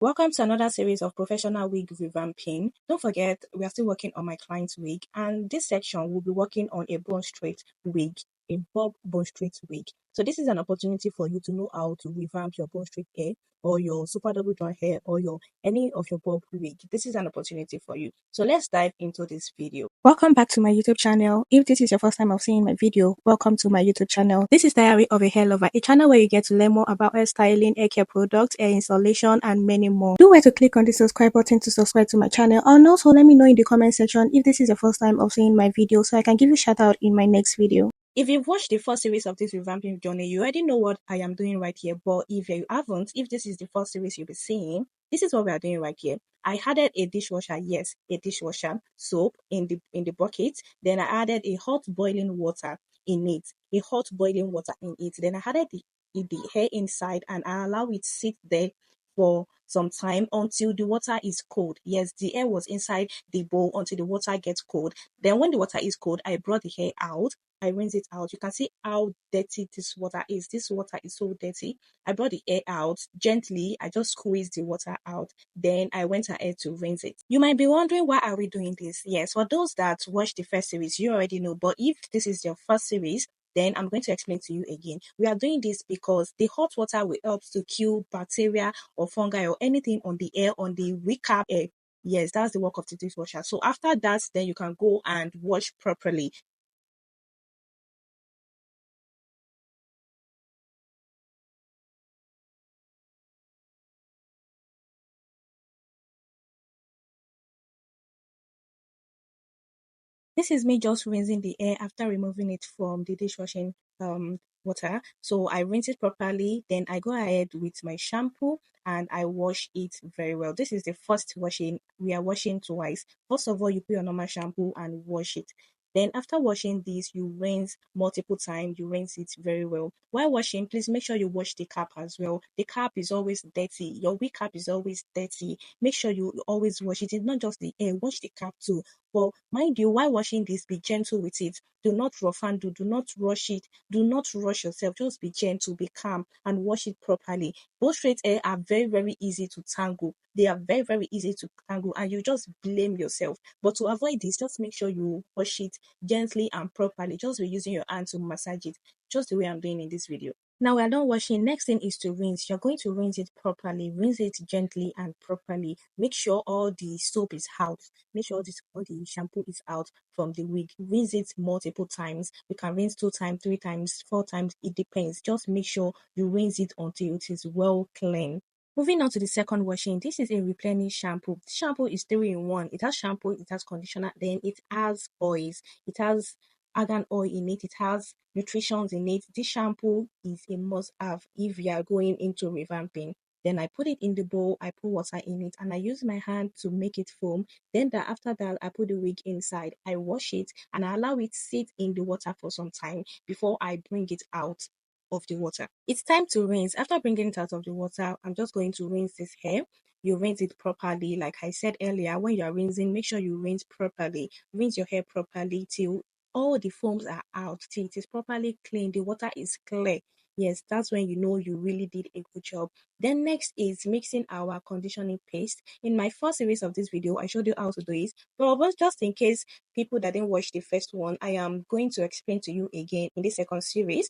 Welcome to another series of professional wig revamping. Don't forget, we are still working on my client's wig, and this section will be working on a bone straight wig, a bob bone straight wig. So this is an opportunity for you to know how to revamp your bone straight hair or your super double joint hair or your any of your bob wig. This is an opportunity for you. So let's dive into this video. Welcome back to my YouTube channel. If this is your first time of seeing my video, welcome to my YouTube channel. This is Diary of a Hair Lover, a channel where you get to learn more about hair styling, hair care products, hair installation, and many more. Do where to click on the subscribe button to subscribe to my channel, and also let me know in the comment section if this is your first time of seeing my video so I can give you a shout out in my next video. If you've watched the first series of this revamping journey, you already know what I am doing right here. But if you haven't, if this is the first series you'll be seeing, this is what we are doing right here. I added a dishwasher, yes, a dishwasher soap in the bucket. Then I added a hot boiling water in it, a hot boiling water in it. Then I added the hair inside and I allow it sit there for some time until the water is cold. Yes, the hair was inside the bowl until the water gets cold. Then when the water is cold, I brought the hair out. I rinse it out. You can see how dirty this water is. This water is so dirty. I brought the hair out gently. I just squeezed the water out. Then I went ahead to rinse it. You might be wondering, why are we doing this? Yes, for those that watched the first series, you already know. But if this is your first series, then I'm going to explain to you again. We are doing this because the hot water will help to kill bacteria or fungi or anything on the hair, on the recap hair. Yes, that's the work of the dishwasher. So after that, then you can go and wash properly. This is me just rinsing the hair after removing it from the dishwashing water. So I rinse it properly. Then I go ahead with my shampoo and I wash it very well. This is the first washing. We are washing twice. First of all, you put your normal shampoo and wash it. Then after washing this, you rinse multiple times. You rinse it very well. While washing, please make sure you wash the cap as well. The cap is always dirty. Your wig cap is always dirty. Make sure you always wash it. It's not just the hair. Wash the cap too. But mind you, while washing this, be gentle with it. Do not rough and do not rush it. Do not rush yourself. Just be gentle, be calm, and wash it properly. Both straight hair are very, very easy to tangle. They are very, very easy to tangle, and you just blame yourself. But to avoid this, just make sure you wash it gently and properly. Just be using your hand to massage it, just the way I'm doing in this video. Now we are done washing. Next thing is to rinse. You're going to rinse it properly. Rinse it gently and properly. Make sure all the soap is out. Make sure all the shampoo is out from the wig. Rinse it multiple times. You can rinse 2 times, 3 times, 4 times. It depends. Just make sure you rinse it until it is well clean. Moving on to the second washing, this is a replenish shampoo. This shampoo is 3 in 1. It has shampoo, it has conditioner, then it has oils. It has argan oil in it, it has nutritions in it. This shampoo is a must have if you are going into revamping. Then I put it in the bowl, I put water in it, and I use my hand to make it foam. Then after that, I put the wig inside. I wash it and I allow it sit in the water for some time before I bring it out of the water. It's time to rinse. After bringing it out of the water, I'm just going to rinse this hair. You rinse it properly. Like I said earlier, when you are rinsing, make sure you rinse properly. Rinse your hair properly till all the foams are out, till it is properly clean, the water is clear. Yes, that's when you know you really did a good job. Then next is mixing our conditioning paste. In my first series of this video, I showed you how to do it. But just in case people that didn't watch the first one, I am going to explain to you again in the second series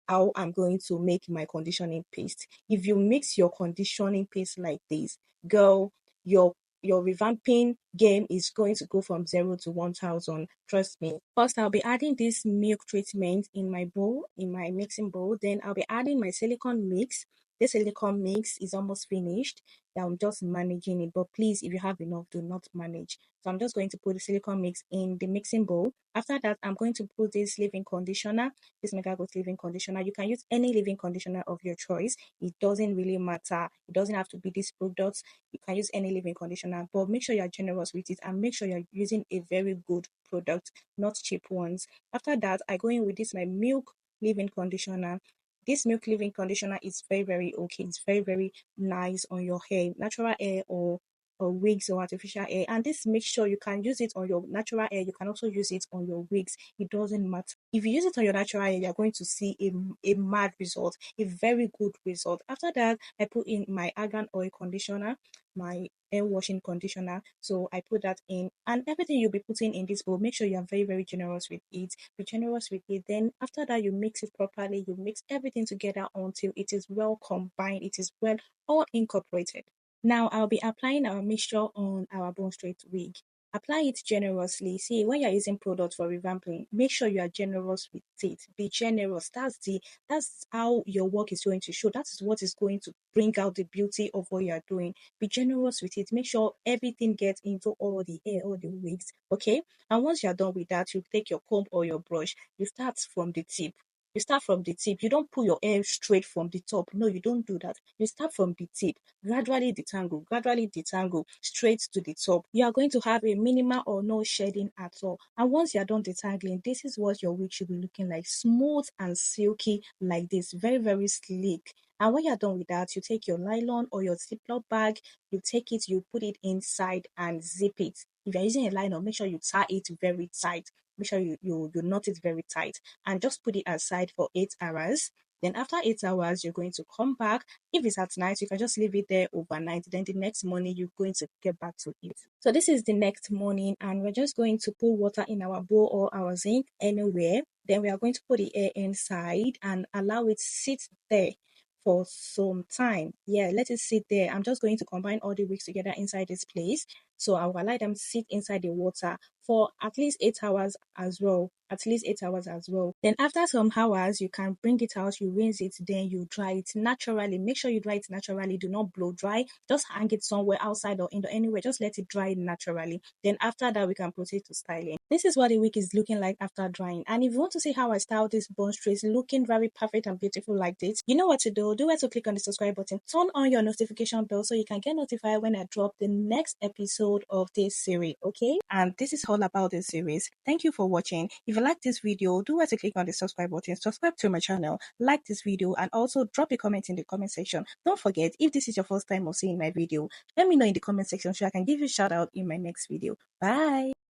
how I'm going to make my conditioning paste. If you mix your conditioning paste like this, girl, your revamping game is going to go from 0 to 1000. Trust me. First, I'll be adding this milk treatment in my bowl, in my mixing bowl. Then I'll be adding my silicone mix. This silicone mix is almost finished. I'm just managing it, but please, if you have enough, do not manage. So I'm just going to put the silicone mix in the mixing bowl. After that, I'm going to put this leave-in conditioner, this Mega Growth leave-in conditioner. You can use any leave-in conditioner of your choice. It doesn't really matter. It doesn't have to be this product. You can use any leave-in conditioner, but make sure you're generous with it and make sure you're using a very good product, not cheap ones. After that, I go in with this my milk leave-in conditioner. This milk leave-in conditioner is very, very okay. It's very, very nice on your hair, natural hair or or wigs or artificial hair. And this makes sure you can use it on your natural hair. You can also use it on your wigs. It doesn't matter. If you use it on your natural hair, you're going to see a mad result, a very good result. After that, I put in my argan oil conditioner, my hair washing conditioner. So I put that in, and everything you'll be putting in this bowl, make sure you are very, very generous with it. Be generous with it. Then after that, you mix it properly. You mix everything together until it is well combined. It is well all incorporated. Now I'll be applying our mixture on our bone straight wig. Apply it generously. See, when you're using products for revamping, make sure you are generous with it. Be generous. That's how your work is going to show. That is what is going to bring out the beauty of what you are doing. Be generous with it. Make sure everything gets into all the hair, all the wigs. Okay. And once you're done with that, you take your comb or your brush. You start from the tip. You start from the tip. You don't pull your hair straight from the top. No, you don't do that. You start from the tip, gradually detangle straight to the top. You are going to have a minimal or no shedding at all. And once you are done detangling, this is what your wig should be looking like: smooth and silky like this, very, very sleek. And when you're done with that, you take your nylon or your Ziploc bag, you take it, you put it inside and zip it. If you're using a nylon, make sure you tie it very tight. Make sure you knot it very tight and just put it aside for 8 hours. Then after 8 hours, you're going to come back. If it's at night, you can just leave it there overnight. Then the next morning, you're going to get back to it. So this is the next morning, and we're just going to put water in our bowl or our zinc anywhere. Then we are going to put the air inside and allow it sit there for some time. Yeah, let it sit there. I'm just going to combine all the wigs together inside this place. So I will allow them sit inside the water for at least 8 hours as well. At least 8 hours as well. Then after some hours, you can bring it out, you rinse it, then you dry it naturally. Make sure you dry it naturally. Do not blow dry. Just hang it somewhere outside or indoor anywhere. Just let it dry naturally. Then after that, we can proceed to styling. This is what the wig is looking like after drying. And if you want to see how I style this bone straight looking very perfect and beautiful like this, you know what to do. Do it to click on the subscribe button. Turn on your notification bell so you can get notified when I drop the next episode of this series. Okay? And this is all about this series. Thank you for watching. If you like this video, do it to click on the subscribe button. Subscribe to my channel. Like this video and also drop a comment in the comment section. Don't forget, if this is your first time of seeing my video, let me know in the comment section so I can give you a shout out in my next video. Bye.